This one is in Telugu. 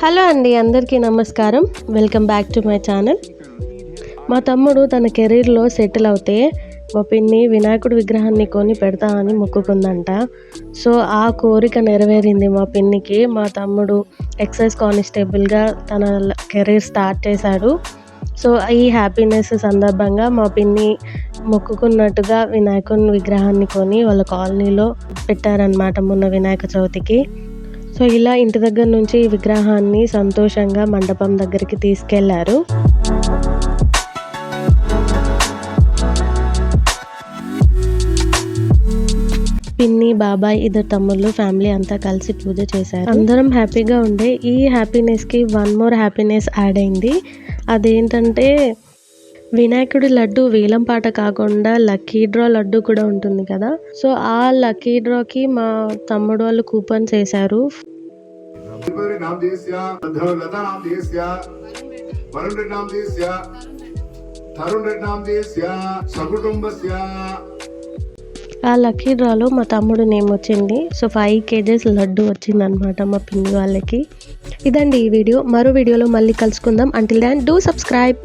హలో అండి, అందరికీ నమస్కారం. Welcome back to my channel. మా తమ్ముడు తన కెరీర్లో సెటిల్ అవుతే మా పిన్ని వినాయకుడి విగ్రహాన్ని కొని పెడతా అని మొక్కుకుందంట. సో ఆ కోరిక నెరవేరింది మా పిన్నికి. మా తమ్ముడు ఎక్సైజ్ కానిస్టేబుల్గా తన కెరీర్ స్టార్ట్ చేశాడు. సో ఈ హ్యాపీనెస్ సందర్భంగా మా పిన్ని మొక్కుకున్నట్టుగా వినాయకుని విగ్రహాన్ని కొని వాళ్ళ కాలనీలో పెట్టారనమాట మొన్న వినాయక చవితికి. సో ఇలా ఇంటి దగ్గర నుంచి ఈ విగ్రహాన్ని సంతోషంగా మండపం దగ్గరికి తీసుకెళ్లారు. పిన్ని, బాబాయ్, ఇద్దరు తమ్ముళ్ళు, ఫ్యామిలీ అంతా కలిసి పూజ చేశారు. అందరం హ్యాపీగా ఉండే ఈ హ్యాపీనెస్కి వన్ మోర్ హ్యాపీనెస్ యాడ్ అయింది. అదేంటంటే వినాయకుడి లడ్డు వేలం పాట కాకుండా లక్కీ డ్రా లడ్డు కూడా ఉంటుంది కదా. సో ఆ లక్కీ డ్రాకి మా తమ్ముడు వాళ్ళు కూపన్స్ వేశారు. ఆ లక్కీ డ్రాలో మా తమ్ముడు నేమ్ వచ్చింది. సో 5 kgs లడ్డు వచ్చిందనమాట మా పిన్ని వాళ్ళకి. ఇదండి ఈ వీడియో. మరో వీడియోలో మళ్ళీ కలుసుకుందాం. Until then do subscribe.